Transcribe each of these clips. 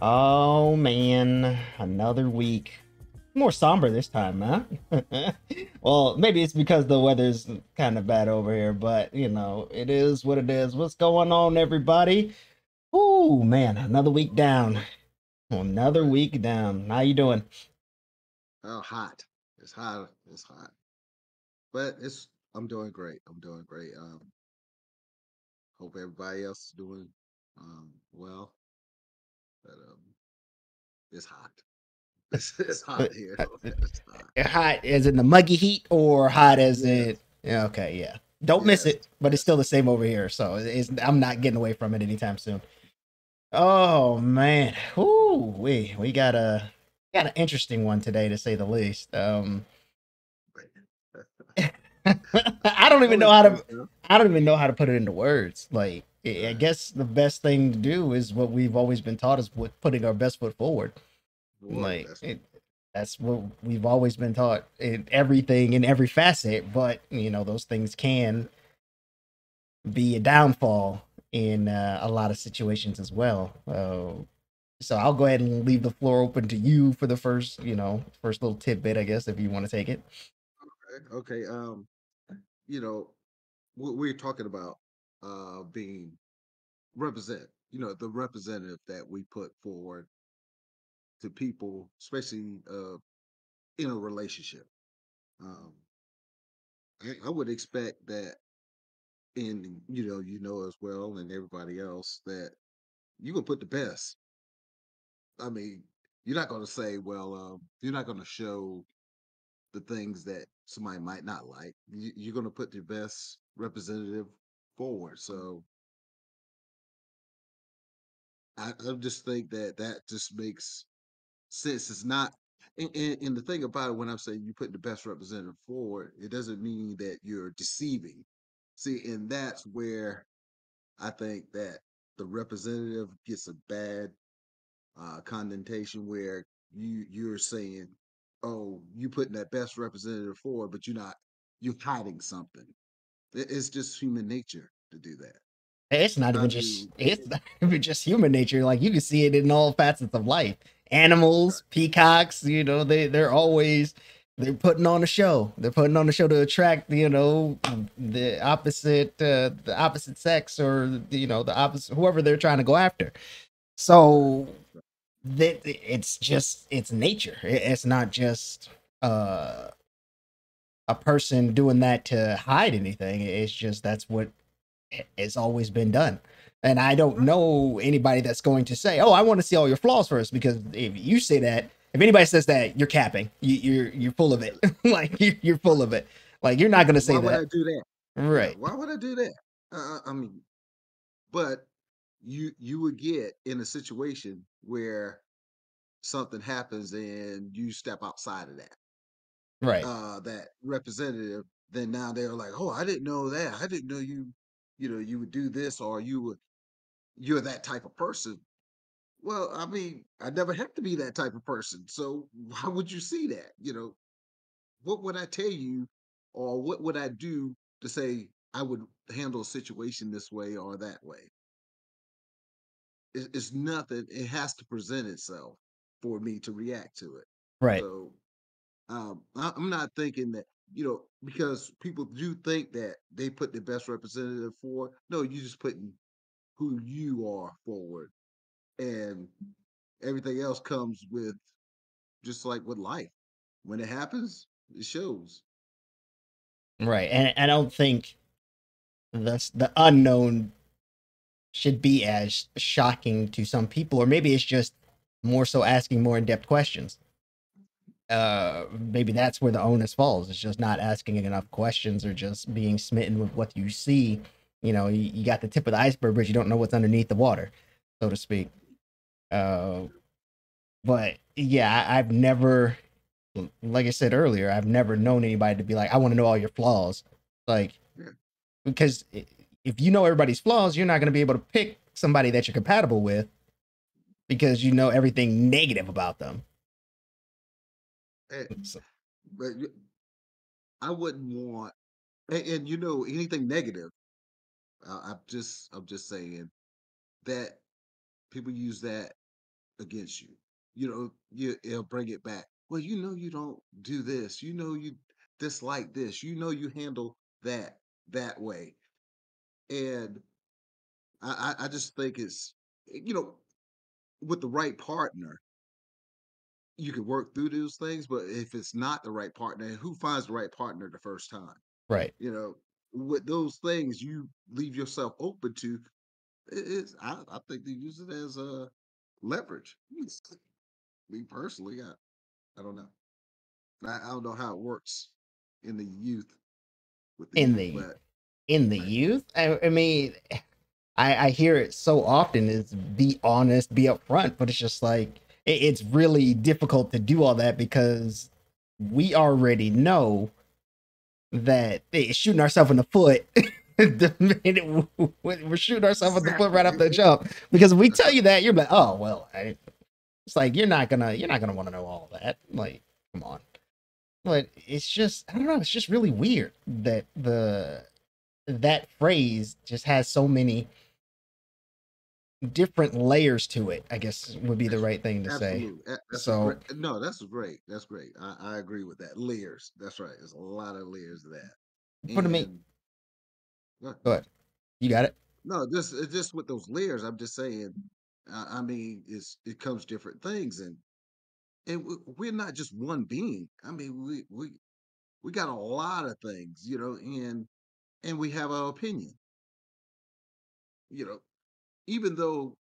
Oh man, another week. More somber this time, huh? Well, maybe it's because the weather's kind of bad over here, but it is what it is. What's going on, everybody? Oh man, another week down. What? Another Right. week down. How you doing? Oh, hot. It's hot. It's hot. But it's. I'm doing great. I'm doing great. Hope everybody else is doing well. But it's hot. It's Uh, hot here. uh, It's hot. Hot as in the muggy heat, or hot as Yes. it? Yeah, okay, yeah. Don't miss Yes. it, but it's Yes. still the same over here, so I'm not getting away from it anytime soon. Oh man, ooh, we got an interesting one today to say the least. I don't even know how Okay, to so I don't even know how to put it into words. Like I right. guess the best thing to do is what we've always been taught is with putting our best foot forward. Boy, Like that's that's what we've always been taught in everything in every facet. But those things can be a downfall in a lot of situations as well. So I'll go ahead and leave the floor open to you for the first little tidbit, I guess, if you want to take it. okay. You know, we're talking about being represent. The representative that we put forward to people, especially in a relationship. Um, I would expect that, and as well, and everybody else that you gonna put the best. I mean, you're not gonna say, well, you're not gonna show the things that somebody might not like. You're gonna put your best representative forward. So I just think that that just makes sense. It's not. And the thing about it, when I'm saying you put the best representative forward, it doesn't mean that you're deceiving. See, and that's where I think that the representative gets a bad connotation, where you're saying, "Oh, you putting that best representative forward," but you're hiding something. It's just human nature to do that. It's not I even just do. it's not even just human nature. Like you can see it in all facets of life. Animals, peacocks, they're putting on a show. They're putting on a show to attract, the opposite sex, or the opposite, whoever they're trying to go after. Right. So that it's nature. It's not just uh a person doing that to hide anything. It's just that's what has always been done. And I don't Right. know anybody that's going to say, "Oh, I want to see all your flaws first," because if you say that, if anybody says that, you're capping. You're full of it. Like you're full of it. Like you're not going to say Why would I that, do that? Yeah. right? Why would I do that? I mean, but you would get in a situation where something happens and you step outside of Right. that representative. Then now they're like, oh, I didn't know that. I didn't know you would do this, or you're that type of person. Well, I mean, I never have to be that type of person, so why would you see that? What would I tell you, or what would I do to say I would handle a situation this way or that way? It's nothing. It has to present itself for me to react to it. Right. So I'm not thinking that, because people do think that they put the best representative for. No, you just putting who you are forward, and everything else comes with, just like with life. When it happens, it shows. Right. And I don't think the unknown should be as shocking to some people, or maybe it's just more so asking more in-depth questions. Maybe that's where the onus falls. It's just not asking enough questions, or just being smitten with what you see. You got the tip of the iceberg, but you don't know what's underneath the water, so to speak. uh but yeah, I've never, like I said earlier, I've never known anybody to be like, I want to know all your flaws. Like, Yeah. because if you know everybody's flaws, you're not going to be able to pick somebody that you're compatible with, because you know everything negative about them. Eh, So, but I wouldn't want, and anything negative. I'm just saying that people use that against you. It'll bring it back. Well, you don't do this. You dislike this. You handle that way. And I just think it's you know with the right partner, you can work through those things. But if it's not the right partner, who finds the right partner the first time? Right. You know, with those things, you leave yourself open to. I think they use it as a leverage. Me personally, I don't know. I don't know how it works in the youth with the In youth, the but right. youth, I mean, I hear it so often is be honest, be upfront, but it's just like it's really difficult to do all that because we already know that it's shooting ourselves in the foot. The minute we're shooting ourselves in the foot right off Exactly. the jump because if we tell you that, you're like, oh well, it's like you're not gonna want to know all that. Like, come on. But it's just I don't know. It's just really weird that that phrase just has so many different layers to it, I guess would be the right thing to say. Absolutely. That's a great So no, that's great. That's great. I agree with that. Layers. That's right. There's a lot of layers to that. for me, And go but ahead. you got it. No, just with those layers, I'm just saying. I mean, it comes different things, and we're not just one being. I mean, we got a lot of things, and we have our opinion. You know, even though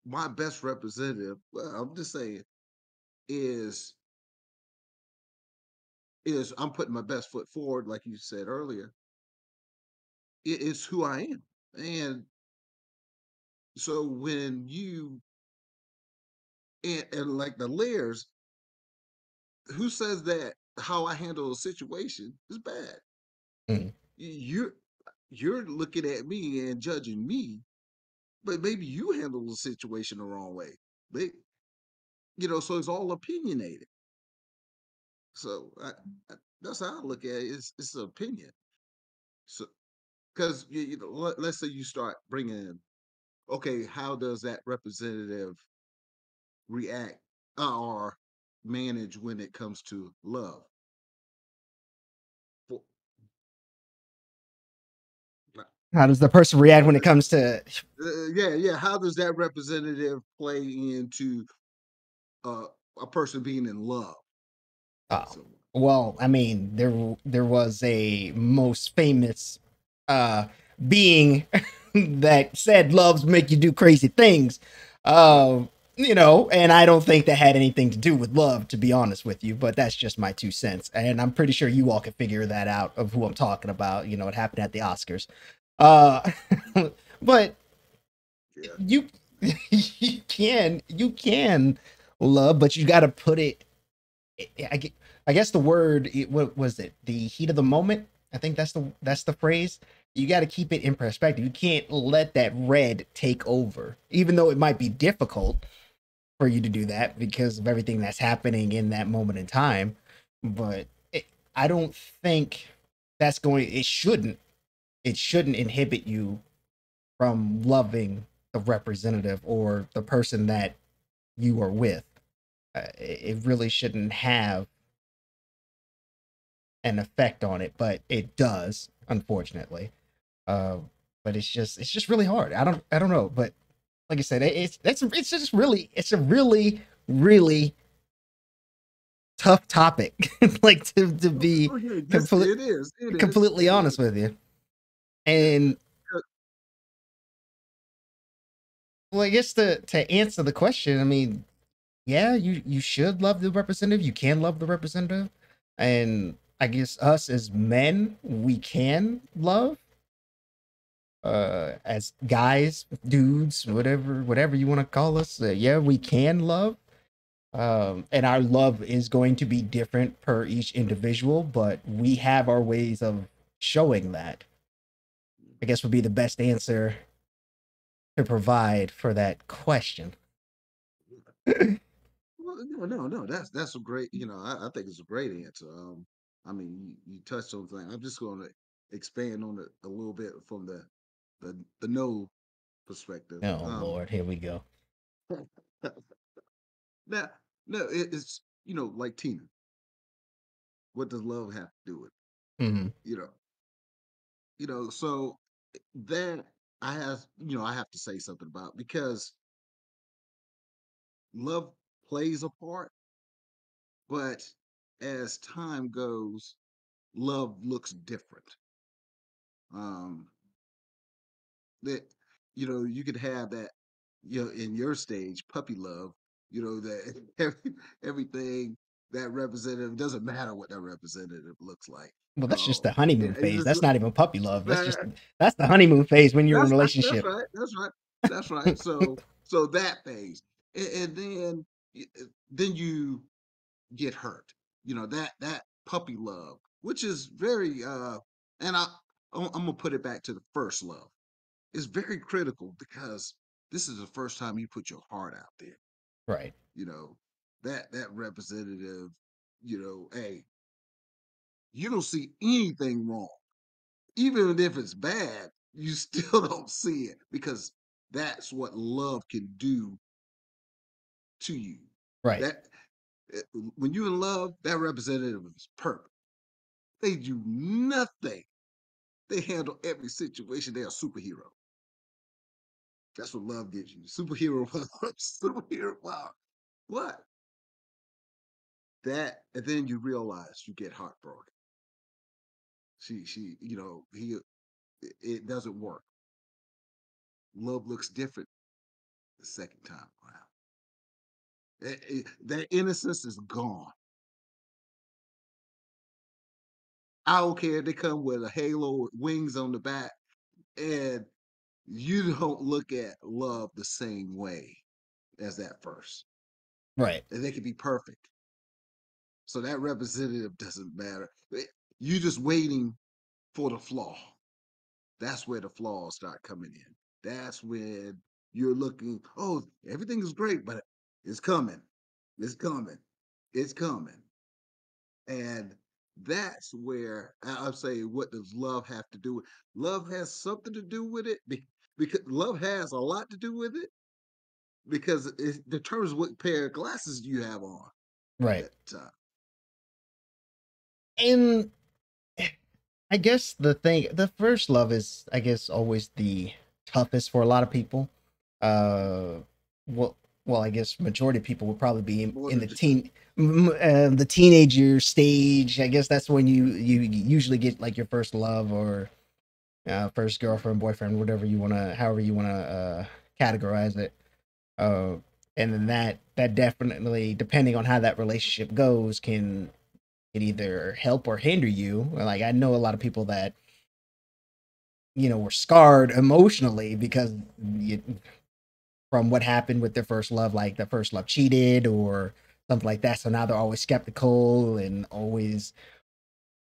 my best representative, well, I'm just saying, is is I'm putting my best foot forward, like you said earlier. It's who I am, and so when you and like the layers, who says that how I handle a situation is bad? Mm. You're you're looking at me and judging me, but maybe you handle the situation the wrong way. They, so it's all opinionated. So that's how I look at it. It's an opinion. So because let's say you start bringing, okay, how does that representative react or manage when it comes to love? For, How does the person react when it comes to? yeah. How does that representative play into uh, a person being in love with Oh, someone? well, I mean, there was a most famous uh being that said loves make you do crazy things. Right. And I don't think that had anything to do with love, to be honest with you, but that's just my 2 cents. And I'm pretty sure you all can figure that out of who I'm talking about. It happened at the Oscars. Uh but Yeah. you you can love, but you got to put it I guess the word what was it? The heat of the moment. I think that's the phrase. You got to keep it in perspective. You can't let that red take over, even though it might be difficult for you to do that because of everything that's happening in that moment in time. But I don't think that's going. It shouldn't. It shouldn't inhibit you from loving the representative or the person that you are with. It really shouldn't have an effect on it, but it does, unfortunately. Uh, but it's just really hard. I don't know, but like I said, it's a really tough topic, like to be Oh, yeah, this complete, it is. It is. completely It honest is. with you. Yeah. And Uh, well, I guess to answer the question, I mean, yeah, you should love the representative. You can love the representative, and I guess us as men, we can love as guys, dudes, whatever you want to call us. Yeah, we can love. And our love is going to be different per each individual, but we have our ways of showing that. I guess would be the best answer to provide for that question. Well, no. That's a great. I think it's a great answer. I mean, you touched on things. I'm just going to expand on it a little bit from the no perspective. Oh Lord, here we go. Now, no, it's like Tina. What does love have to do with Hmm. it? So that I have to say something about, because love plays a part, but as time goes, love looks different. Um, that you could have that, in your stage, puppy love. That everything that representative, doesn't matter what that representative looks like. Well, that's just Oh, the honeymoon it's phase. just That's not even puppy love. that, That's the honeymoon phase when you're in a that's relationship. right, that's right, that's right. So that phase, and then you get hurt. That puppy love, which is very and I'm gonna put it back to the first love. It's very critical, because this is the first time you put your heart out there. Right. You know that representative. Hey, you don't see anything wrong, even if it's bad. You still don't see it, because that's what love can do to you. Right. That when you're in love, that representative is perfect. They do nothing. They handle every situation. They're a superhero. That's what love gives you. Superhero, superhero. Wow. What? That, and then you realize you get heartbroken. It doesn't work. Love looks different the second time around. That innocence is gone. I don't care if they come with a halo with wings on the back, and you don't look at love the same way as that first. Right. And they can be perfect. So that representative doesn't matter. You just waiting for the flaw. That's where the flaws start coming in. That's when you're looking, oh, everything is great, but it's coming. It's coming. It's coming. And that's where I'm saying, what does love have to do with? Love has something to do with it, because love has a lot to do with it, because it determines what pair of glasses you have on at Right. that time. And I guess the first love is, I guess, always the toughest for a lot of people. Uh, well, well, I guess majority of people would probably be More in than just, the teenager stage. I guess that's when you usually get like your first love, or first girlfriend, boyfriend, however you wanna categorize it. Uh, and then that definitely, depending on how that relationship goes, can either help or hinder you. Like, I know a lot of people that were scarred emotionally because from what happened with their first love, like their first love cheated or something like that. So now they're always skeptical and always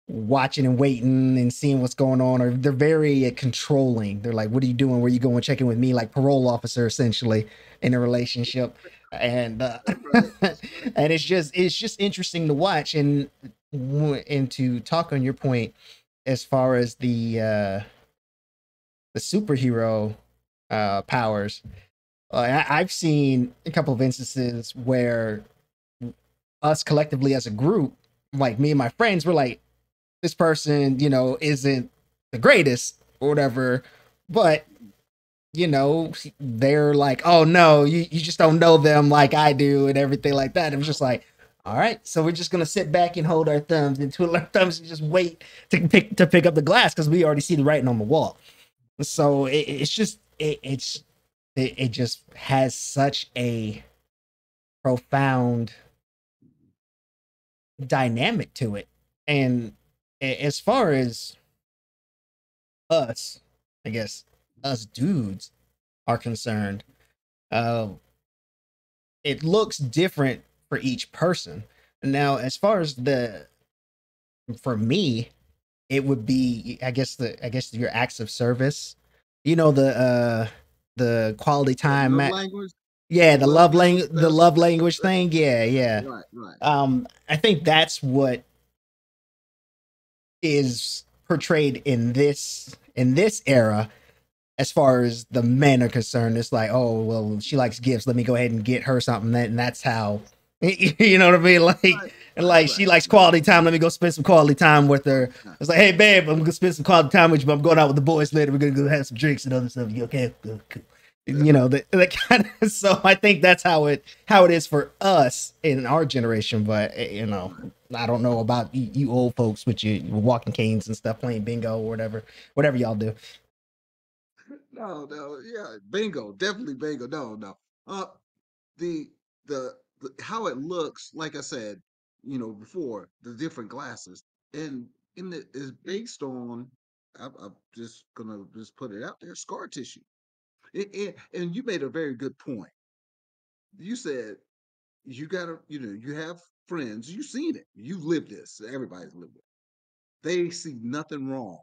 watching and waiting and seeing what's going on, or they're very controlling. They're like, what are you doing, where you going, checking with me, like parole officer essentially in a relationship. And that's right. That's right. and it's just interesting to watch. And to talk on your point as far as the superhero powers, I've seen a couple of instances where us collectively as a group, like me and my friends, were like, this person, isn't the greatest or whatever, but they're like, oh no, you just don't know them like I do and everything like that. It was just like, all right, so we're just gonna sit back and hold our thumbs and twiddle our thumbs and just wait to pick up the glass because we already see the writing on the wall. So it just has such a profound dynamic to it. And as far as us, I guess us dudes are concerned, uh, it looks different for each person. Now, as far as for me, it would be, I guess your acts of service. The quality The time. love language, Yeah, the love language the stuff. love language thing. Yeah, yeah. Right, right. I think that's what is portrayed in this era as far as the men are concerned. It's like, oh well, she likes gifts, let me go ahead and get her something. And that's how You know what I mean? Right, right, Like she right. likes quality time. Let me go spend some quality time with her. Quality time. It's like, hey babe, I'm gonna spend some quality time with you, but I'm going out with the boys later. We're gonna go have some drinks and other stuff. You okay? Good, cool. You know, that kind of. So I think that's how it is for us in our generation. But you know, Right. I don't know about you old folks with your walking canes and stuff, playing bingo or whatever y'all do. No, no, yeah, bingo, definitely bingo. No, no. Uh, the the how it looks, like I said, before the different glasses, and in the is based on. I'm just gonna just put it out there, scar tissue. And you made a very good point. You said you gotta, you have friends, you've seen it, you've lived this, everybody's lived it. They see nothing wrong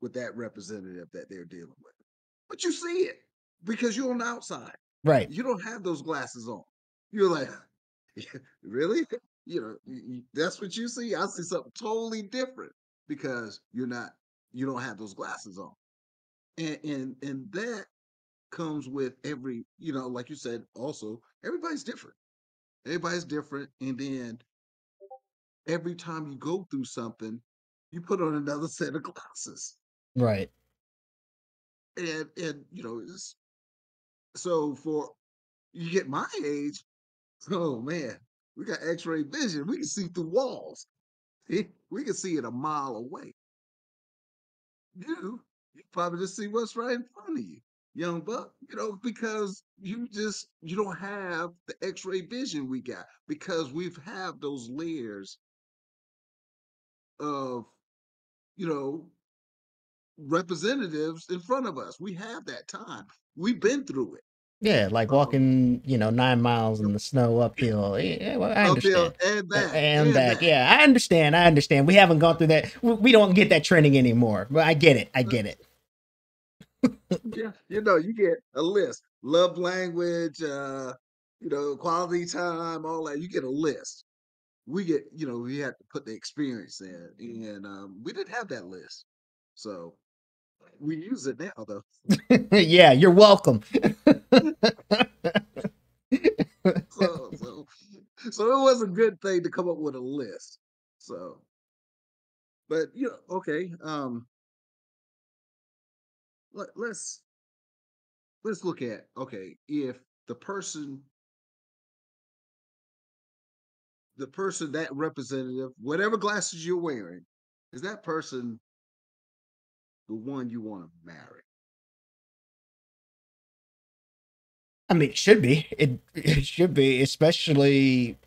with that representative that they're dealing with. But you see it because you're on the outside. Right. You don't have those glasses on. You're like, really? That's what you see. I see something totally different because you don't have those glasses on. And that comes with every, like you said, also, everybody's different. Everybody's different. And then every time you go through something, you put on another set of glasses. Right. And so for you get my age, oh man, we got X-ray vision. We can see through walls. We can see it a mile away. You probably just see what's right in front of you, young buck. Because you don't have the X-ray vision we got because we've have those layers of you know representatives in front of us. We have that time. We've been through it. Yeah, like Um, walking, 9 miles in the snow uphill. Yeah, well, I Uphill understand. and back And and back. back. Yeah, I understand. I understand. We haven't gone through that. We don't get that training anymore. But I get it. I get it. Yeah, you get a list, love language, quality time, all that. You get a list. We had to put the experience in, and we didn't have that list, so we use it now though. Yeah, you're welcome. So, so, so it was a good thing to come up with a list. So, but okay. Let's look at, okay, if the person that representative, whatever glasses you're wearing, is that person the one you want to marry? I mean, it should be. It should be, especially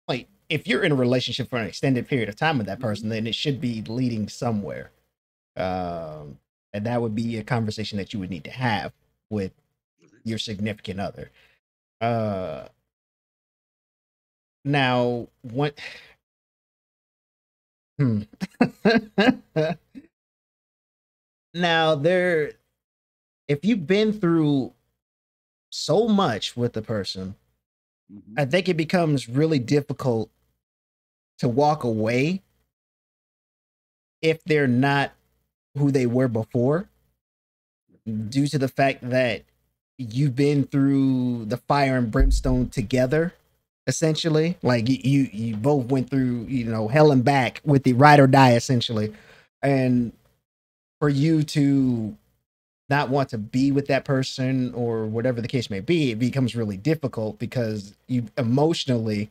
like if you're in a relationship for an extended period of time with that Mhm. person, then it should be leading somewhere. Um, and that would be a conversation that you would need to have with your significant other. Uh, now, what? Hmm. Now, if you've been through so much with the person, Mhm. I think it becomes really difficult to walk away if they're not who they were before, Mhm. due to the fact that you've been through the fire and brimstone together, essentially. Like you both went through, hell and back with the ride or die, essentially. And for you to not want to be with that person or whatever the case may be, it becomes really difficult because you emotionally,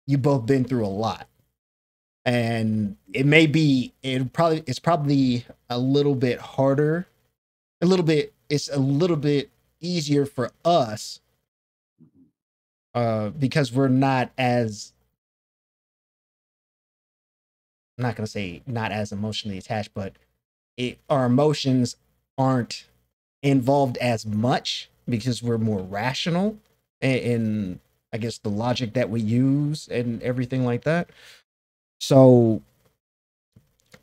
you both been through a lot. And it's probably a little bit harder, it's a little bit easier for us, Mhm. because we're not as, I'm not going to say not as emotionally attached, but our emotions aren't involved as much because we're more rational in, I guess, the logic that we use and everything like that. So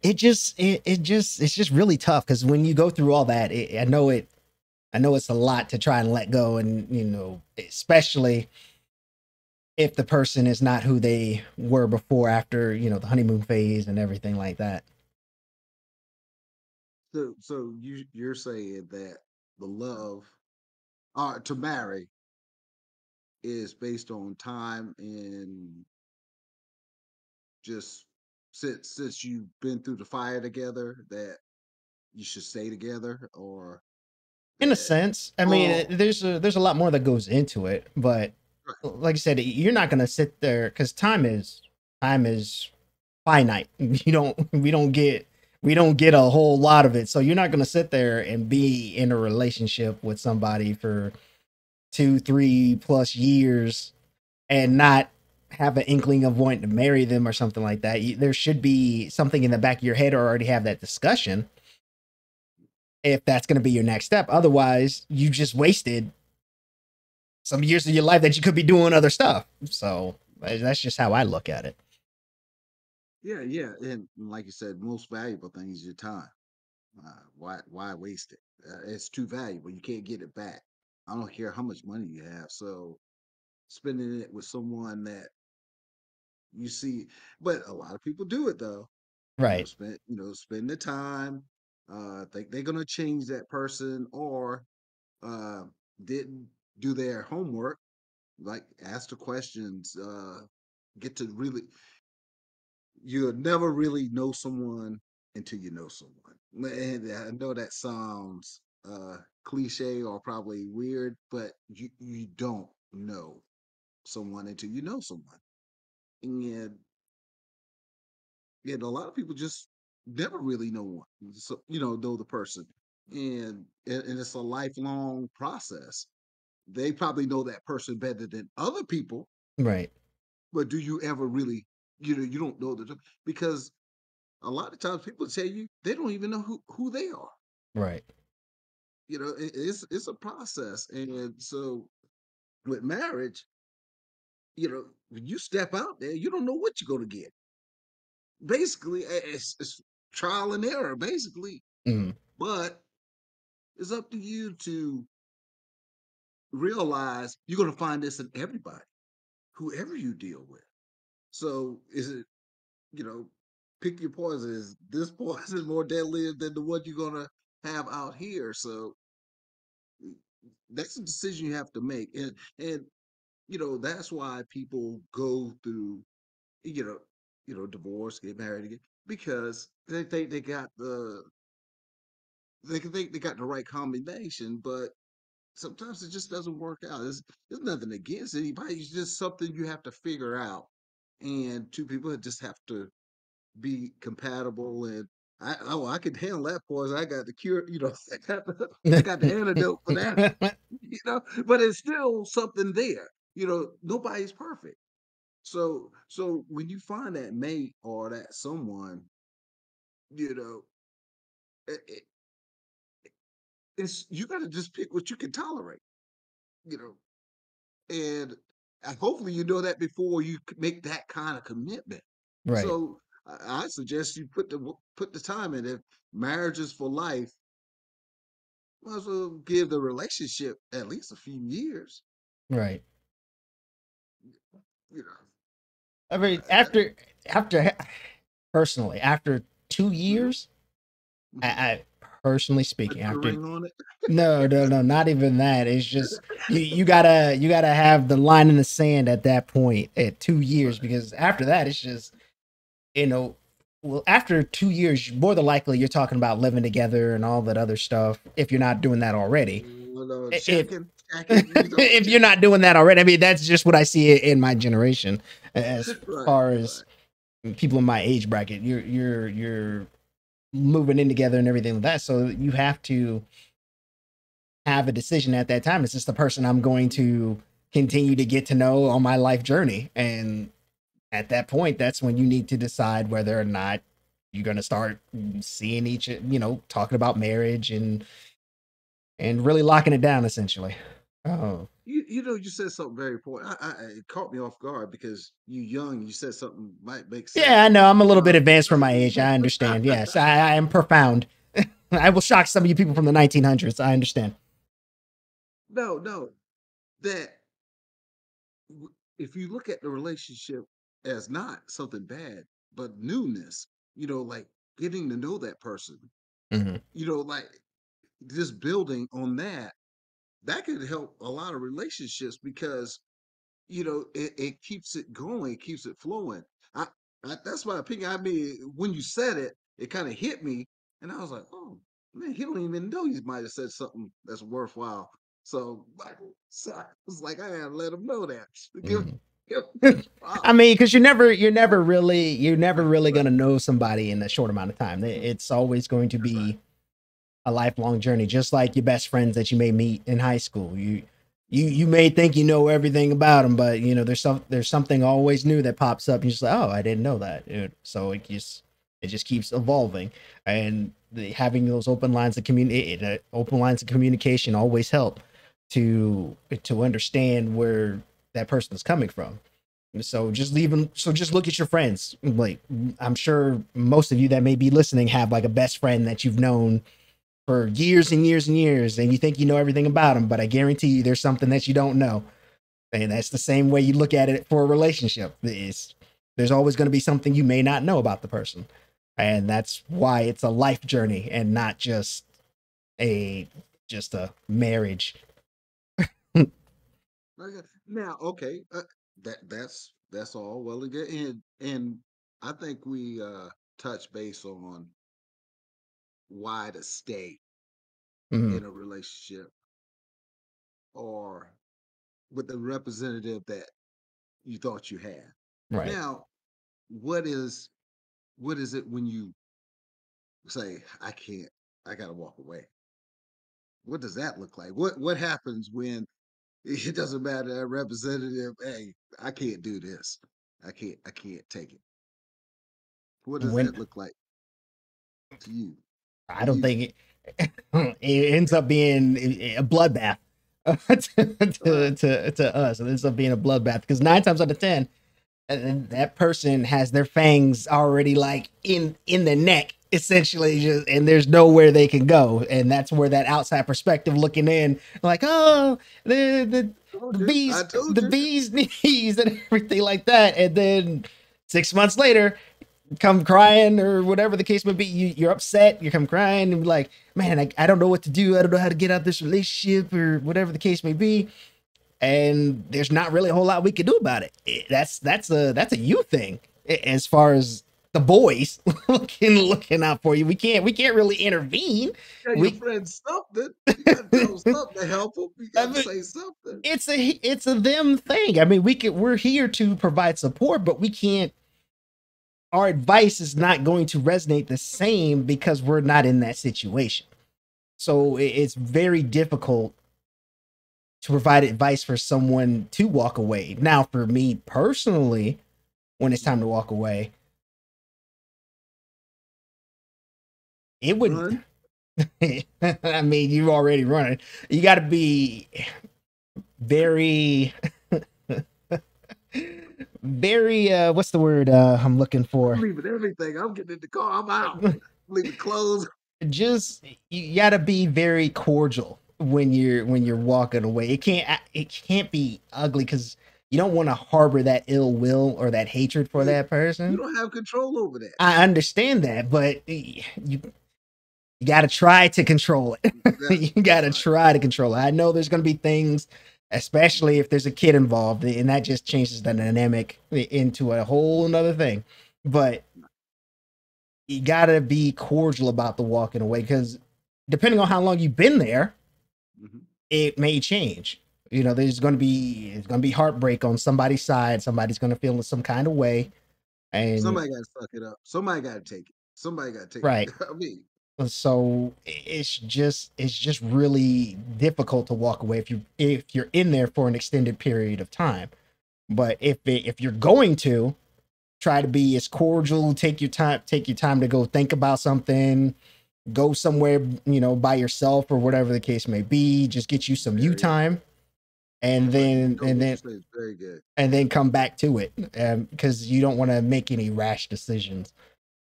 it's just really tough because when you go through all that, I know it's a lot to try and let go, and especially if the person is not who they were before, after the honeymoon phase and everything like that. So you're saying that the love, to marry, is based on time and just since you've been through the fire together that you should stay together, or In a that sense, I mean, or there's a lot more that goes into it, but like I said, you're not gonna sit there because time is finite. We don't get a whole lot of it, so you're not gonna sit there and be in a relationship with somebody for 2, 3 plus years and not have an inkling of wanting to marry them or something like that. There should be something in the back of your head or already have that discussion if that's going to be your next step. Otherwise, you just wasted some years of your life that you could be doing other stuff. So that's just how I look at it. yeah, yeah, and like you said, most valuable thing is your time. Why waste it? It's too valuable. You can't get it back. I don't care how much money you have. So spending it with someone that you see, but a lot of people do it though. Right. Spend the time. Think they're gonna change that person, or uh, didn't do their homework, like ask the questions. Get to really, you'll never really know someone until you know someone. And I know that sounds cliche or probably weird, but you don't know someone until you know someone. And a lot of people just never really know one. So, know the person. And it's a lifelong process. They probably know that person better than other people, Right. but do you ever really, you don't know because a lot of times people tell you they don't even know who they are. Right. It's a process. And so with marriage, when you step out there, you don't know what you're going to get. Basically, it's trial and error, basically. Mm. But it's up to you to realize you're going to find this in everybody, whoever you deal with. So is it, you know, pick your poison. Is this poison more deadly than the one you're going to have out here? So that's a decision you have to make. And that's why people go through, you know, divorce, get married again, because they think they think they got the right combination, but sometimes it just doesn't work out. There's nothing against anybody. It's just something you have to figure out. And two people just have to be compatible. And I can handle that poison. I got the cure, I got the antidote for that, but it's still something there. Nobody's perfect. So when you find that mate or that someone, you know, it, it's you got to just pick what you can tolerate, you know, and hopefully you know that before you make that kind of commitment. Right. So I suggest you put the time in. If marriage is for life, might as well give the relationship at least a few years. Right. You know, I mean, that, after personally, after two mhm, years, I, mhm. I personally Put speaking, the after ring on it. no, no, no, not even that. It's just you gotta have the line in the sand at that point at 2 years Right. because after that it's just you know well after 2 years more than likely you're talking about living together and all that other stuff if you're not doing that already. If Shacking, if you're not doing that already, I mean that's just what I see in my generation as right, far as right. people in my age bracket. You're moving in together and everything like that, so you have to have a decision at that time. Is this the person I'm going to continue to get to know on my life journey? And at that point, that's when you need to decide whether or not you're going to start seeing talking about marriage and really locking it down essentially. Oh. You said something very important. It caught me off guard because you young. You said something might make Yeah, I sense. know. I'm a little bit Uh, advanced for my age. I understand. Yes, I am profound. I will shock some of you people from the 1900s. I understand. no, no, that if you look at the relationship as not something bad, but newness, like getting to know that person, Hmm. like just building on that, that could help a lot of relationships because it keeps it going, it keeps it flowing. I, that's my opinion. I mean, when you said it, it kind of hit me, and I was like, oh man, he don't even know he might have said something that's worthwhile. So, so I was like, I gotta let him know that. Mhm. Give I props. mean, because you're never Right, really right, gonna know somebody in a short amount of time. It's always going to that's right. be a lifelong journey, just like your best friends that you may meet in high school. You may think you know everything about them, but there's something always new that pops up. And you're just like, oh, I didn't know that. So it just keeps evolving, and having those open lines of communication always help to understand where that person is coming from. So just look at your friends. Like, I'm sure most of you that may be listening have like a best friend that you've known for years and years and years, and you think you know everything about them, but I guarantee you there's something that you don't know. And that's the same way you look at it for a relationship. There's always going to be something you may not know about the person. And that's why it's a life journey and not a just a marriage. Okay. Now, okay, that's all well and good, and I think we touch base on why to stay Mhm. in a relationship or with the representative that you thought you had. Right. Now, what is what is it when you say, I can't, I gotta walk away? What does that look like? What happens when it doesn't matter that representative, hey, I can't do this. I can't take it. What does When that look like to you? I For don't you. think it ends up being a bloodbath Right. to us. It ends up being a bloodbath because 9 times out of 10, and that person has their fangs already like in the neck essentially, just, and there's nowhere they can go, and that's where that outside perspective looking in, like, oh, Told you. I told the you. bees knees and everything like that, and then 6 months later come crying or whatever the case may be. You're upset, you come crying and be like, man, I don't know what to do, I don't know how to get out of this relationship or whatever the case may be, and there's not really a whole lot we can do about it. That's a you thing as far as the boys looking out for you. We can't really intervene. Tell your We friends something. You gotta tell them something to help them. You I gotta mean, say something. it's a them thing. I mean, we're here to provide support, but we can't. Our advice is not going to resonate the same because we're not in that situation. So it's very difficult to provide advice for someone to walk away. Now, for me personally, when it's time to walk away, it would. Run. I mean, you already running. You got to be very, very. What's the word I'm looking I'm for? leaving everything. I'm getting in the car. I'm out. I'm leaving clothes. Just you got to be very cordial when you're walking away. It can't be ugly because you don't want to harbor that ill will or that hatred for Hey, that you person. don't have control over that. I understand that, but you got to try to control it. You got That's to right. try to control it. I know there's going to be things, especially if there's a kid involved, and that just changes the dynamic into a whole another thing. But you got to be cordial about the walking away because depending on how long you've been there, Mhm. it may change. It's going to be heartbreak on somebody's side. Somebody's going to feel some kind of way, and Somebody got to suck it up. Somebody got to take it. Somebody got to take right. it. I mean, So it's just really difficult to walk away if you're in there for an extended period of time. But if you're going to try to be as cordial, take your time to go think about something, go somewhere, by yourself or whatever the case may be, just get you some you there you go. time, and Right. then No, what you say is very good. come back to it, because you don't want to make any rash decisions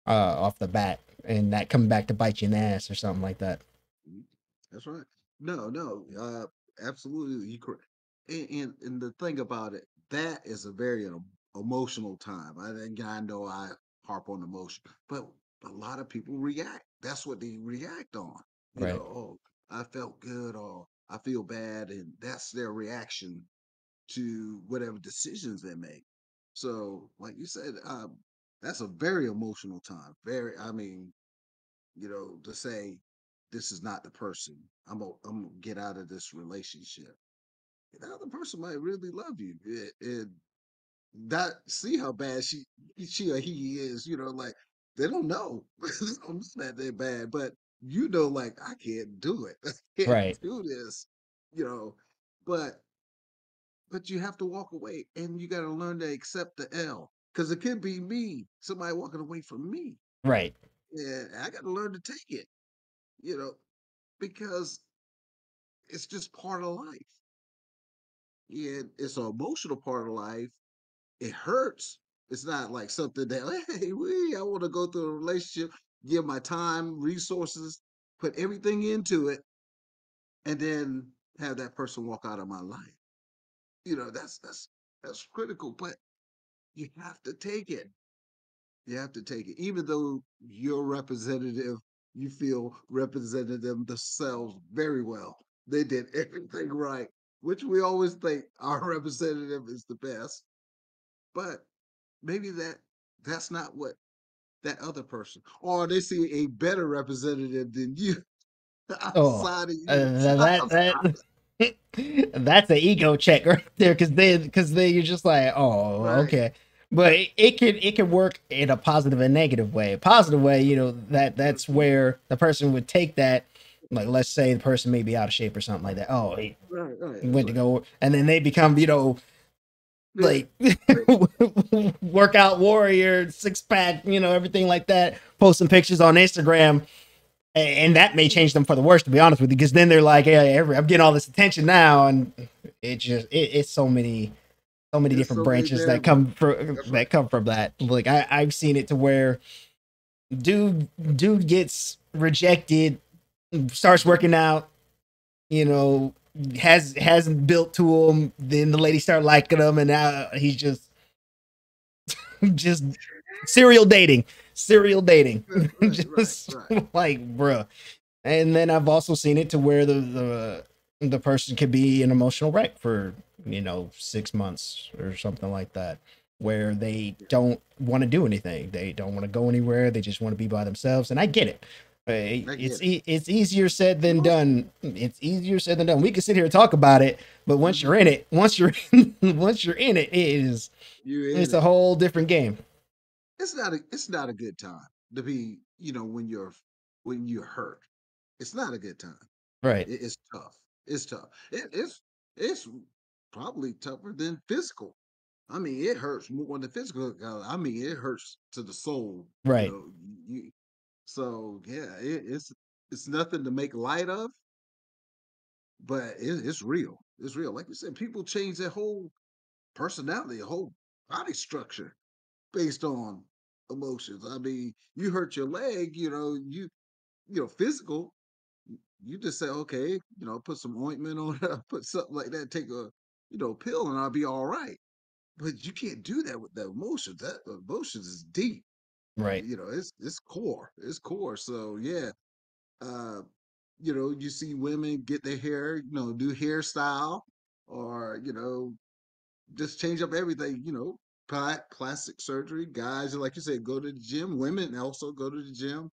off the bat, and that come back to bite you in the ass or something like that. Mhm. That's right. No, no, absolutely. You correct. And the thing about it, that is a very emotional time. I know I harp on emotion, but a lot of people react. That's what they react on. Right. Oh, I felt good or I feel bad, and that's their reaction to whatever decisions they make. So, like you said, that's a very emotional time. Very, I mean, to say this is not the person. I'm gonna get out of this relationship. The other person might really love you, and not see how bad she or he is. Like they don't know, they don't know that they're bad, but like I can't do it. I can't Right. do this. You know, but you have to walk away, and you got to learn to accept the L because it could be me, somebody walking away from me, Right. and I got to learn to take it. You know, because it's just part of life. And it's an emotional part of life. It hurts. It's not like something that, hey, I want to go through a relationship, give my time, resources, put everything into it, and then have that person walk out of my life. That's critical, but you have to take it. You have to take it. Even though your representative, you feel represented them themselves very well. They did everything right, which we always think our representative is the best. But maybe that's not what that other person, or they see a better representative than you Oh, outside of you. that that's an ego check right there, because you're just like, oh, Right. okay. But it can work in a positive and negative way. Positive way, that's Mhm. where the person would take that. Like, let's say the person may be out of shape or something like that. Oh, he Right, right. That's went to right. go, and then they become, Yeah. like workout warrior, six pack, everything like that, posting pictures on Instagram, and that may change them for the worse, to be honest with you, because then they're like, hey, I'm getting all this attention now, and it's so many There's different so many branches that variables. come from That's right. that. Like, I've seen it to where dude gets rejected, starts Mhm. working out, you know, hasn't built to him. Then the lady start liking him, and now he's just serial dating, Right, right, right, just right. like, bruh. And then I've also seen it to where the person could be an emotional wreck for 6 months or something like that, where they Yeah, don't want to do anything, they don't want to go anywhere, they just want to be by themselves. And I get it. I It's get it. it's easier said than Most, done. It's easier said than done. We can sit here and talk about it, but once you're mhm, in it, once you're in it, you're in it's a it. whole different game. It's not a good time to be, when you're hurt. It's not a good time. Right. It's tough. It's tough. It's probably tougher than physical. I mean, it hurts more than physical. I mean, it hurts to the soul. Right. So yeah, it's nothing to make light of, but it's real. It's real. Like you said, people change their whole personality, their whole body structure based on emotions. I mean, you hurt your leg, physical. You just say, okay, put some ointment on it, put something like that, take a, pill, and I'll be all right. But you can't do that with the emotions. That emotions is deep. Right. It's core. It's core. So yeah, uh, you see women get their hair, do hairstyle, or just change up everything. Plastic surgery. Guys, like you said, go to the gym. Women also go to the gym.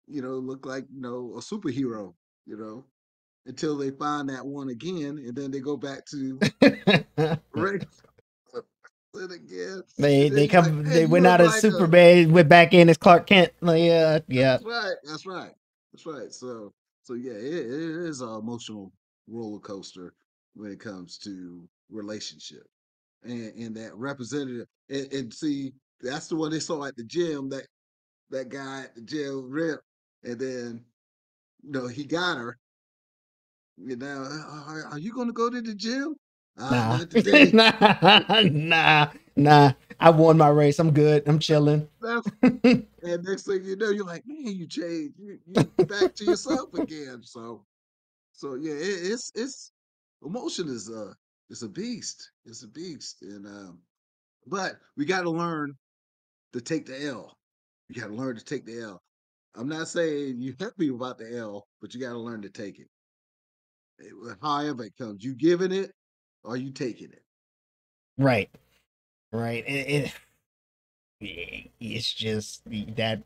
Look like a superhero. You know, until they find that one again, and then they go back to regular again, They and then they you're like, come man, they you went look out as like a. Superman, went back in as Clark Kent. Like, yeah, yeah. That's right. That's right. That's right. So yeah, it is an emotional roller coaster when it comes to relationship, and that representative, and see, that's the one they saw at the gym. That guy at the gym rip, and then he got her. Are you going to go to the gym? Nah. Not today. Nah. I won my race. I'm good. I'm chilling. That's And next thing you know, you're like, man, you changed. You back to yourself again. So yeah, it's emotion is a beast. It's a beast, and but we got to learn to take the L. You got to learn to take the L. I'm not saying you happy about the L, but you got to learn to take it. However it comes, you giving it or you taking it. Right. Right. It's just that,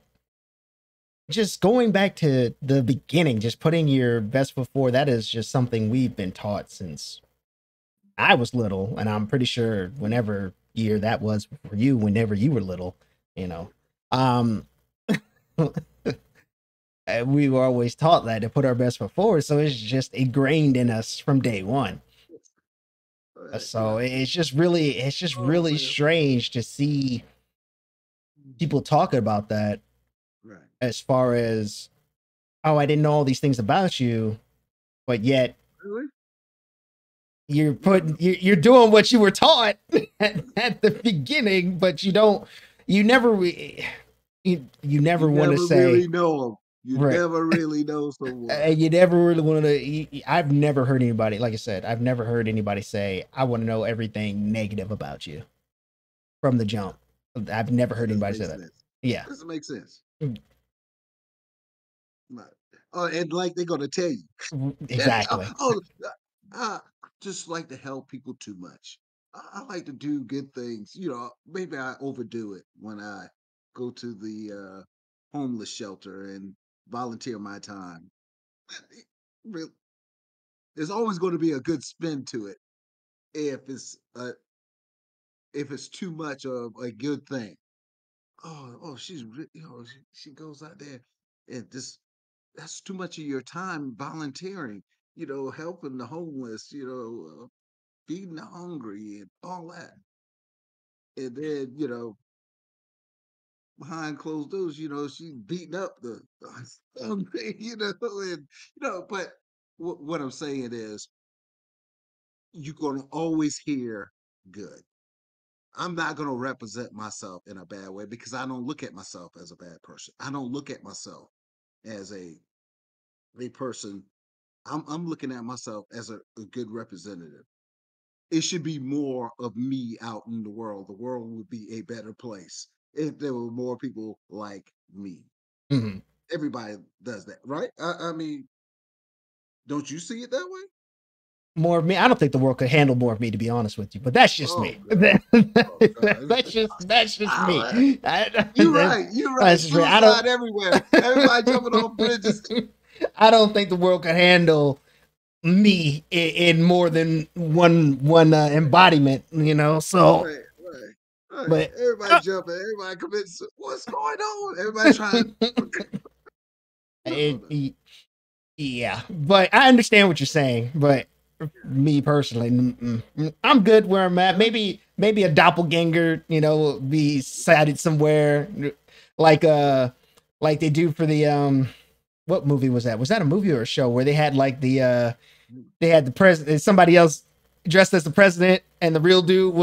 just going back to the beginning, just putting your best foot forward, that is just something we've been taught since I was little, and I'm pretty sure whenever year that was for you, whenever you were little, you know. Um we were always taught that to put our best foot forward, so it's just ingrained in us from day one. So Right. it's just Oh really man. strange to see people talking about that, Right. as far as, oh, I didn't know all these things about you, but yet Really? you're doing what you were taught at the beginning, but you don't, you never you You never want to never really say, know them. You right. never really know someone. You never really want to. I've never heard anybody, like I said, I've never heard anybody say, I want to know everything negative about you from the Yeah, jump. I've never that heard doesn't anybody make say that. sense. Yeah. Doesn't make sense. Mm, Right. Oh, and like they're gonna tell you. exactly. Oh, I just like to help people too much. I like to do good things. Maybe I overdo it when I go to the homeless shelter and volunteer my time. Real- There's always going to be a good spin to it if it's too much of a good thing. Oh, she goes out there and just that's too much of your time volunteering. Helping the homeless. Feeding the hungry and all that. And then, behind closed doors, she's beating up the hungry, but what I'm saying is you're going to always hear good. I'm not going to represent myself in a bad way because I don't look at myself as a bad person. I don't look at myself as a person. I'm looking at myself as a good representative. It should be more of me out in the world. The world would be a better place if there were more people like me. Mhm. Everybody does that, right? I mean, don't you see it that way? More of me. I don't think the world could handle more of me, to be honest with you. But that's just Oh me. God. Oh God. That's just me. Ah, you're That's, right. You're right. that's just me. I don't. Suicide everywhere. Everybody jumping off bridges. I don't think the world could handle me in more than one embodiment. So, Right, right, right. but Everybody jumping. Everybody commits. What's going on? Everybody trying. No, no. it, yeah, but I understand what you're saying. But Yeah. me personally, I'm good where I'm at. Huh? Maybe a doppelganger, be sighted somewhere, like like they do for the what movie was that? Was that a movie or a show where they had like they had the president, somebody else dressed as the president, and the real dude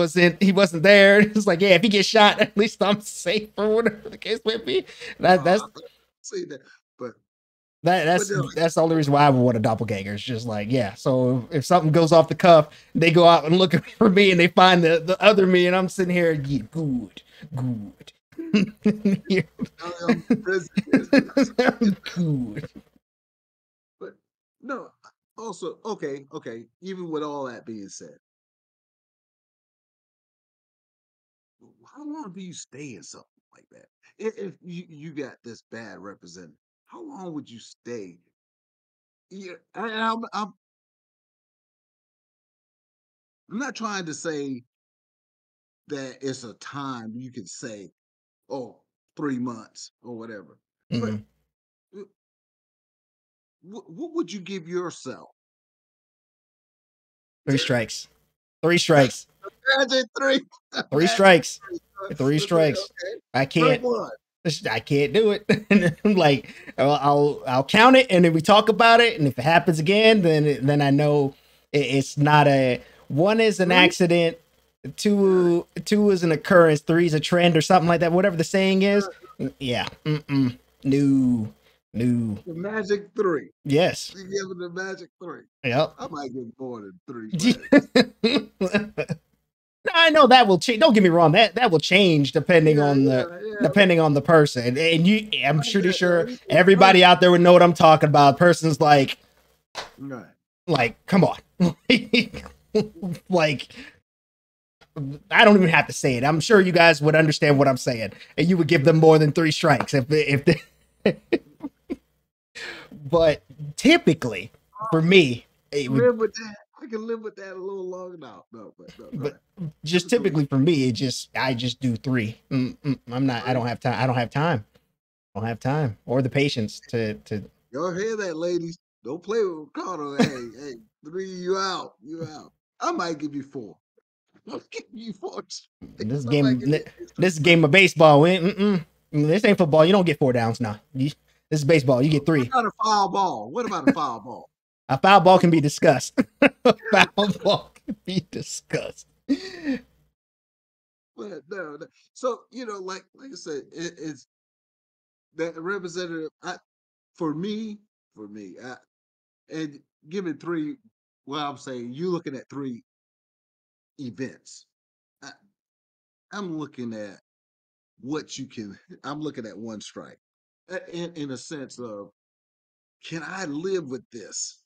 he wasn't there. It's like, yeah, if he gets shot, at least I'm safe, or whatever the case may be. That Oh, that's I see that, but that but that's no, that's the only reason why I would want a doppelganger. It's just like, yeah. So if something goes off the cuff, they go out and look for me, and they find the other me, and I'm sitting here, yeah, good, good. Yeah, I'm president. good. But no, also okay, okay. Even with all that being said, how long do you stay in something like that? If you got this bad representative, how long would you stay? Yeah, I'm not trying to say that it's a time you can say, oh, 3 months or whatever. But Mhm. uh, what would you give yourself? 3 strikes. 3 strikes. Imagine three. Three Imagine strikes. three. Three The three. strikes. Okay. I Strike can't. one. I can't do it. I'm like, I'll count it, and then we talk about it. And if it happens again, then I know it's not a one is an Three. accident, Right. two is an occurrence, three is a trend or something like that. Whatever the saying is, Right. yeah, no, no, The magic three. yes, You give it the magic three. yep. I might get more than three strikes. I know that will change. Don't get me wrong. That will change Yeah, yeah, yeah. depending on the person. And I'm Like pretty that, sure you said everybody first. out there would know what I'm talking about. Person's Right. like, come on, like I don't even have to say it. I'm sure you guys would understand what I'm saying, and you would give them more than 3 strikes if they, but typically for me, it would. Live with that. I can live with that a little longer now. No, but no, go But ahead. just typically for me, I just do three. I'm not. I Three. don't have time. I don't have time. I don't have time or the patience to. Y'all hear that, ladies? Don't play with Ricardo. Hey, hey, three, you out. You out. I might give you four. I'll give you four. This I might game, give you extra this straight. game of baseball. This ain't football. You don't get 4 downs now. This is baseball. You get What three. about a foul ball? What about a foul ball? A foul ball can be discussed. A foul ball can be discussed. But no. So like I said, it's that representative. For me, and giving three. Well, I'm saying you looking at three events. I, I'm looking at what you can. I'm looking at one strike, in a sense of, can I live with this?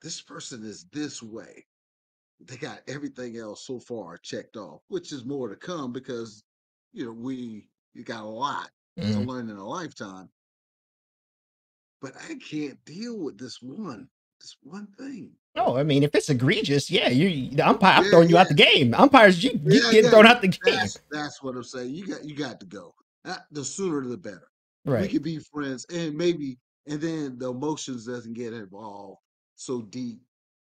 This person is this way. They got everything else so far checked off, which is more to come because you got a lot to Mm. learn in a lifetime. But I can't deal with this one thing. No, I mean if it's egregious, yeah, the umpire. I'm Yeah, throwing you out yeah, the game. Umpires, you yeah, getting yeah. thrown out the game. That's what I'm saying. You got to go. The sooner the better. We Right. could be friends, and then the emotions doesn't get involved so deep,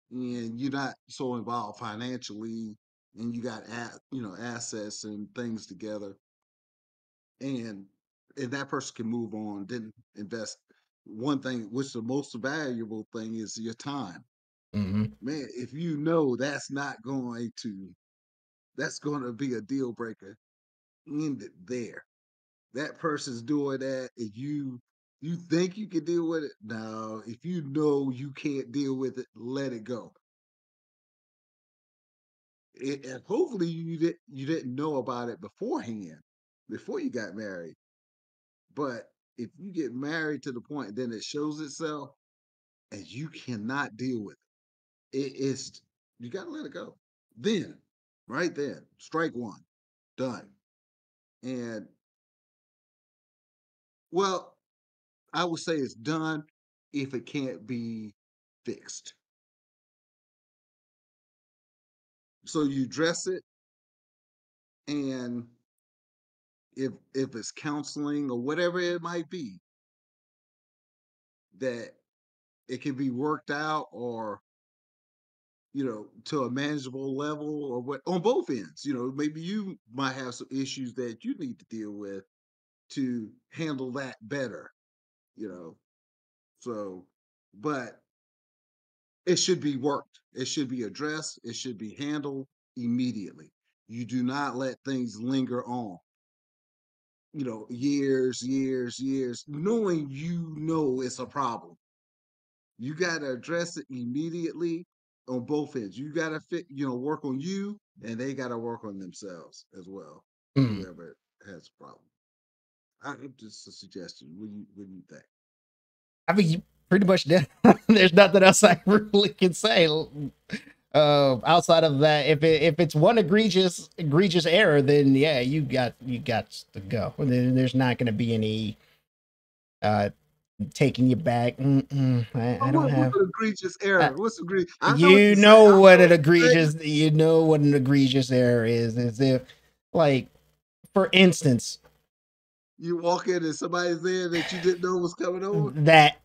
and you're not so involved financially, and you got assets and things together, and that person can move on. Then invest. One thing, which the most valuable thing is your time, Hmm. man. If you know that's going to be a deal breaker, end it there. That person's doing that, and you think you can deal with it. No, if you know you can't deal with it, let it go. And hopefully you didn't know about it beforehand, before you got married. But if you get married to the point, then it shows itself, and you cannot deal with it. It's you got to let it go. Then, right then, strike one, done. And well, I would say it's done if it can't be fixed. So you dress it, and if it's counseling or whatever it might be, that it can be worked out, or to a manageable level, or what, on both ends. Maybe you might have some issues that you need to deal with to handle that better. You know, so but it should be worked. It should be addressed. It should be handled immediately. You do not let things linger on, years, years, years, knowing it's a problem. You got to address it immediately on both ends. You got to work on you, and they got to work on themselves as well. Mm. Whoever has a problem. Just a suggestion. What do you think? I mean, you pretty much did. There's nothing else I really can say. Outside of that, if it's one egregious error, then yeah, you got to go. Then there's not going to be any uh taking you back. I Oh, don't what's have. an egregious Uh, error? What's egregious? I know what you you're saying. know I what know an what you're saying. egregious. You know what an egregious error is. Is if, like, for instance, You walk in and somebody's there that you didn't know was coming over. that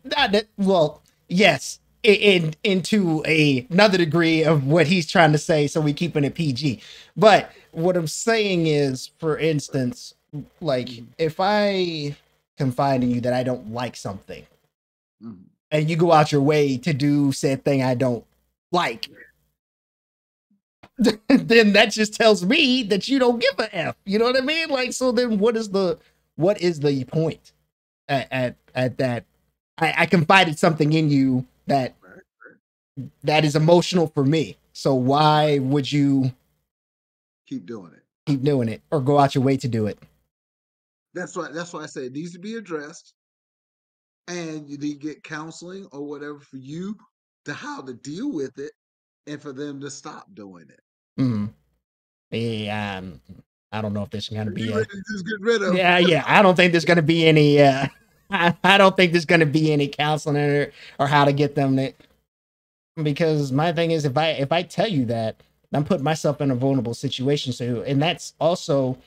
not that well, yes, into another degree of what he's trying to say, so we keeping it PG. But what I'm saying is, for instance, like Mhm, if I confide in you that I don't like something, mhm. and you go out your way to do said thing I don't like, then that just tells me that you don't give a f. You know what I mean? Like, so then what is the point at that? I confided something in you Right, right, that is emotional for me. So right. why would you Keep doing it. keep doing it or go out your way to do it? That's why I say it needs to be addressed, and you need to get counseling or whatever for you to how to deal with it, and for them to stop doing it. Mm. Yeah, I don't know if there's going to be You a. ready to just get rid of Yeah, 'em? yeah. I don't think there's going to be any. I don't think there's going to be any counseling or how to get them to. Because my thing is, if I tell you that, I'm putting myself in a vulnerable situation. So, and that's also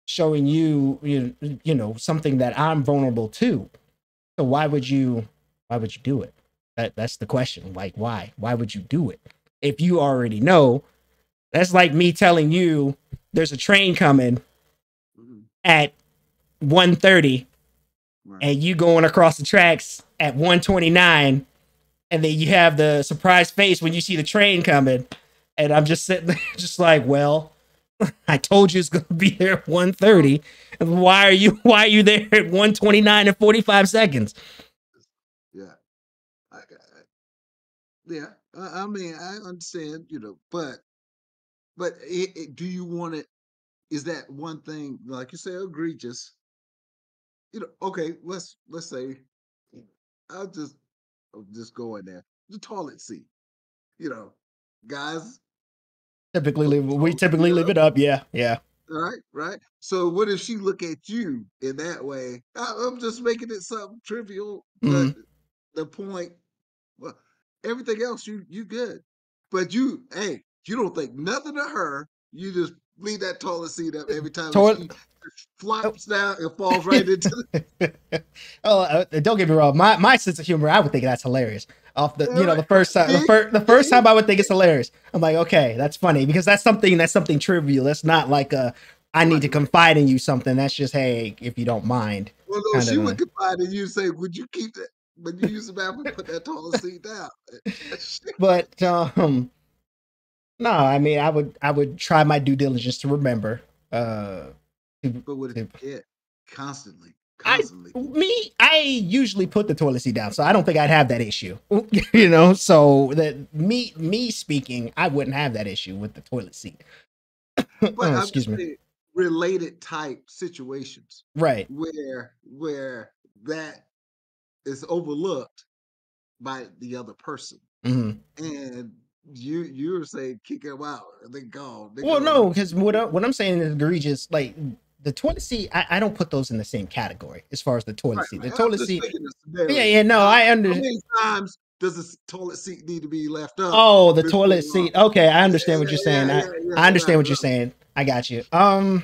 showing you something that I'm vulnerable to. So why would you do it? That's the question. Like why would you do it if you already know? That's like me telling you there's a train coming Mhm. at 1:30 Right. and you going across the tracks at 1:29, and then you have the surprised face when you see the train coming, and I'm just sitting there just like, well, I told you it's gonna be there at 1:30. Why are you there at 1:29 and 45 seconds? Yeah. Yeah. I mean, I understand, but do you want it? Is that one thing, like you say, egregious? Okay, let's say I'll just go in there. The toilet seat, you know, guys put the We toilet typically seat leave up, it up. Yeah, yeah. right? Right. So what if she look at you in that way? I'm just making it something trivial, but Mm. the point, well, everything else you good, but you don't think nothing of her. You just leave that toilet seat up every time, and Toilet. she flops down and falls right into the. Oh, don't get me wrong. My sense of humor, I would think that's hilarious. Off the All right, the first time, see, the first see. time I would think it's hilarious. I'm like, okay, that's funny because that's something trivial. That's not like a I need Right, to right. confide in you something. That's just hey, if you don't mind, Well, no, kind she of would thing. confide in you, say, "Would you keep that?" When you use the bathroom, put that toilet seat down. But no, I mean, I would try my due diligence to remember. Uh, to, But what if to you forget constantly, I constantly? I usually put the toilet seat down, so I don't think I'd have that issue. So that me speaking, I wouldn't have that issue with the toilet seat. But Oh, I'm excuse just me. saying, related type situations Right. where that is overlooked by the other person, Hmm. and you're saying kick them out, and they gone, they Well, go. no, because what I'm saying is egregious. Like the toilet seat, I don't put those in the same category as far as the toilet Right, seat. The right. I'm toilet just seat, making a yeah, scenario. yeah, no, I How under. many times does the toilet seat need to be left up Oh, the toilet before? seat. Okay, I Yeah, understand what you're yeah, saying. yeah, I yeah, yeah. I understand Right, what you're right. saying. I got you. I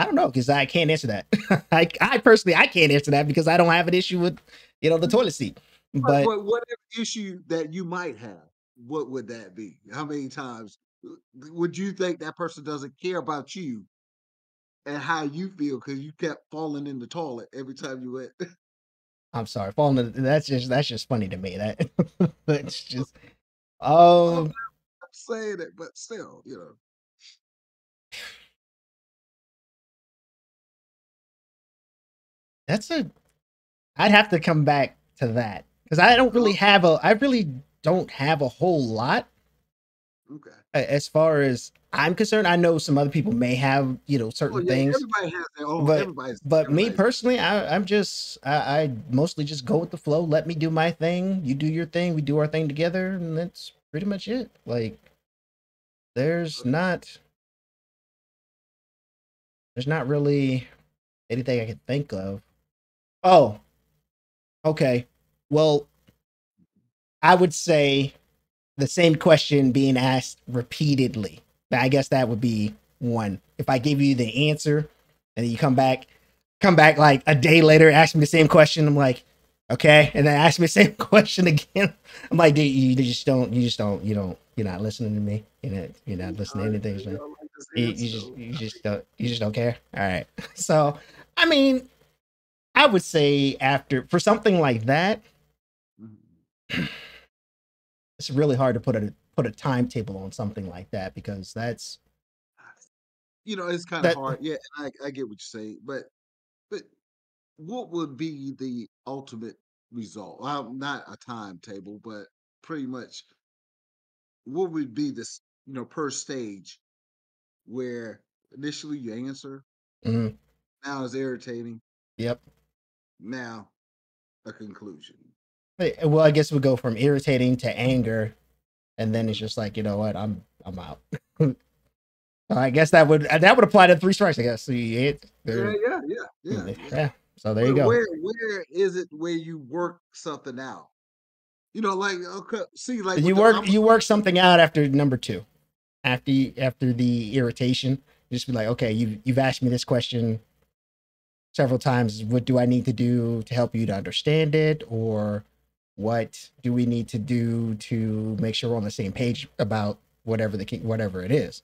don't know because I can't answer that. I personally I can't answer that because I don't have an issue with the toilet seat. But But whatever issue that you might have, what would that be? How many times would you think that person doesn't care about you and how you feel because you kept falling in the toilet every time you went? I'm sorry, falling. That's just funny to me. That's just I'm oh not saying it, but still. that's a I'd have to come back to that because Oh, I really don't have a whole lot okay. as far as I'm concerned. I know some other people may have Oh certain yeah, things. everybody has their own. but Everybody's but me everybody's. personally, I mostly just go with the flow. Let me do my thing, you do your thing, we do our thing together, and that's pretty much it. Like there's not there's not really anything I can think of. Oh, okay. Well, I would say the same question being asked repeatedly. I guess that would be one. If I give you the answer and then you come back like a day later, ask me the same question, I'm like, okay, and then ask me the same question again. I'm like, dude, you're not listening to me. You're not listening to anything. You So don't like this you, you answer. just you just don't care. All right. So I mean, I would say after for something like that, Mhm. it's really hard to put a timetable on something like that because It's kind of that hard. Yeah, and I get what you say, but what would be the ultimate result? Well, not a timetable, but pretty much what would be this, per stage where initially you answer, mhm, now it's irritating, yep. now a conclusion. Well, I guess we go from irritating to anger and then it's just like, you know what, I'm out. I guess that would apply to three strikes. I guess. So you hit Yeah, there. yeah, yeah, yeah, yeah. Yeah. So there you But go. where is it where you work something out? You know, like okay, see, like with You the work I'm you work something out after number two, after the irritation. Just be like, okay, you've asked me this question several times. What do I need to do to help you to understand it, or what do we need to do to make sure we're on the same page about whatever it is?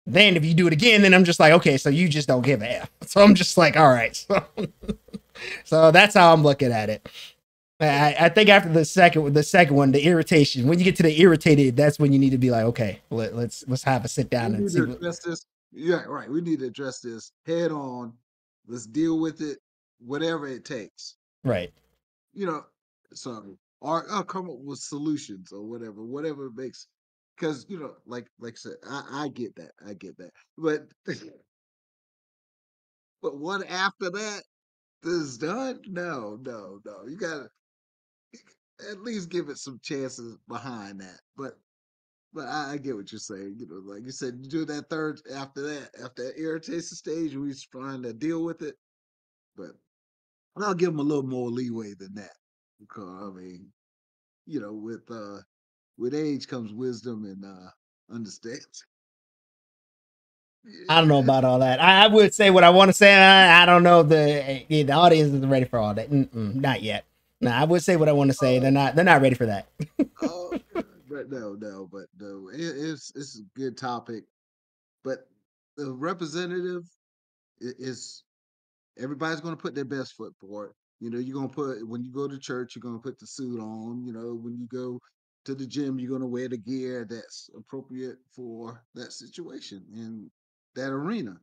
Then if you do it again, then I'm just like, okay, so you just don't give a F. So I'm just like, all right. So that's how I'm looking at it. I think after the second one, the irritation. When you get to the irritated, that's when you need to be like, okay, let's have a sit we down and need see to what. address this. Yeah, right. We need to address this head on. Let's deal with it, whatever it takes. Right. You know, so or I'll come up with solutions or whatever it makes. Because like I said, I get that, but but one after that is done. No, no, no. You gotta at least give it some chances behind that. But I get what you're saying. You know, like you said, you do that third after that irritation stage, we trying to deal with it. But I'll give them a little more leeway than that. Because I mean, with age comes wisdom and understanding. I don't know Yeah, about all that. I would say what I want to say. I don't know if the audience is ready for all that. Not yet. No, I would say what I want to say. uh, They're not ready for that. oh, but no. It's a good topic. But the representative is everybody's going to put their best foot forward. You know, you're going to put when you go to church, you're going to put the suit on. You know, when you go to the gym, you're going to wear the gear that's appropriate for that situation in that arena.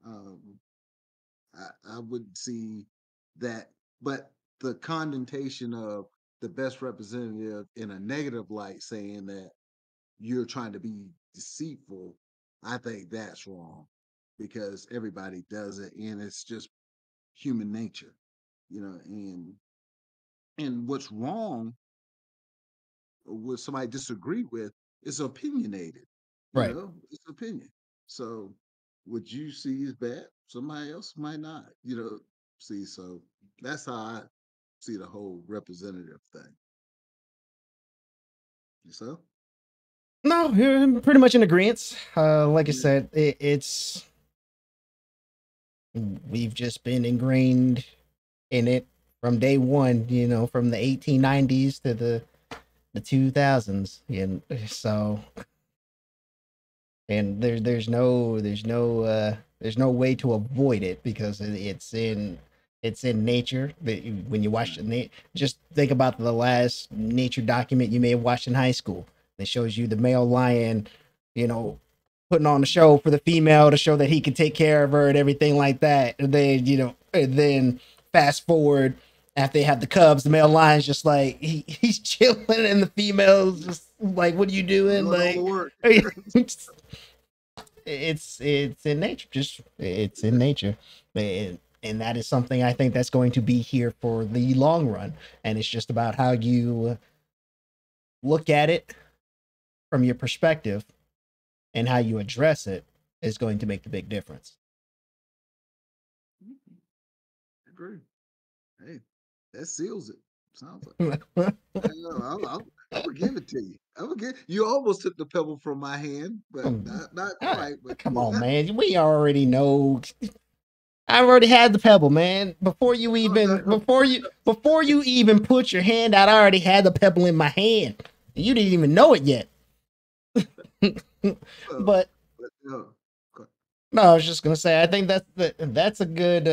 Um, I would see that, but the connotation of the best representative in a negative light, saying that you're trying to be deceitful, I think that's wrong because everybody does it, and it's just human nature, and what's wrong or what somebody disagree with is opinionated. Right. It's opinion. So what you see is bad, somebody else might not. See. So that's how I see the whole representative thing. So No, you're pretty much in agreement. Like I yeah, said, it's we've just been ingrained in it from day one. From the 1890s to the 2000s, and so there's no way to avoid it because it's in nature. When you watch just think about the last nature document you may have watched in high school. It shows you the male lion, you know, putting on a show for the female to show that he can take care of her and everything like that. And then fast forward after they have the cubs, the male lion's just like he's chilling, and the female's just like, "What are you doing?" doing all the Like, work. it's in nature. Just it's in nature, and that is something I think that's going to be here for the long run. And it's just about how you look at it from your perspective and how you address it is going to make the big difference. Agree. Hey, that seals it. Sounds like. I know. I'm gonna give it to you. I'm gonna give. You almost took the pebble from my hand, but not Ah, quite. But come on, man. We already know. I already had the pebble, man. no, no, Before you even put your hand out, I already had the pebble in my hand. You didn't even know it yet. no, But but no. Okay. no, I was just gonna say I think that's a good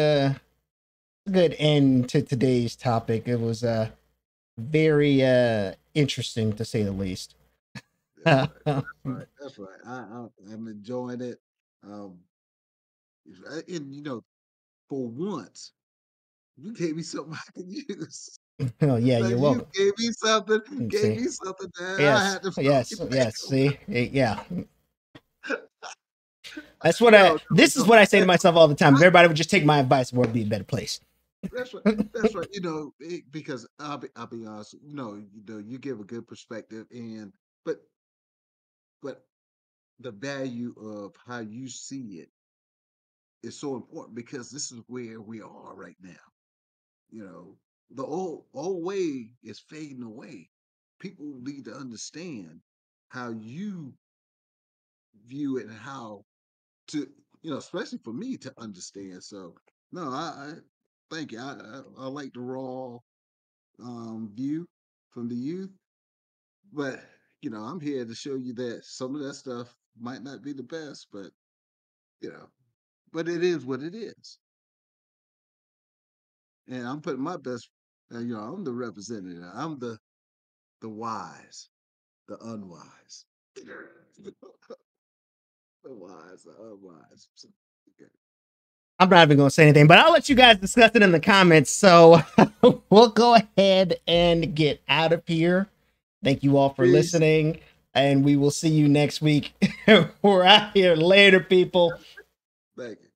end to today's topic. It was very interesting to say the least. That's right. That's right. I'm enjoying it. Um, and for once, you gave me something I can use. Oh yeah, Like you're you welcome. gave See, me something that I yes, had to fall yes, back yes. on. See, yeah. That's what No, no, This is no. what I say to myself all the time. If everybody would just take my advice, the world would be a better place. That's right. That's right. Because I'll be honest. You give a good perspective, and but but the value of how you see it is so important because this is where we are right now. You know, the old way is fading away. People need to understand how you view it and how to, especially for me to understand. So, no, I thank you. I like the raw view from the youth, but I'm here to show you that some of that stuff might not be the best, but you know, but it is what it is, and I'm putting my best. I'm the representative. I'm the wise, the unwise, the wise, the unwise. So, okay. I'm not even going to say anything, but I'll let you guys discuss it in the comments. So we'll go ahead and get out of here. Thank you all for Peace. listening, and we will see you next week. We're out here later, people. Thank you.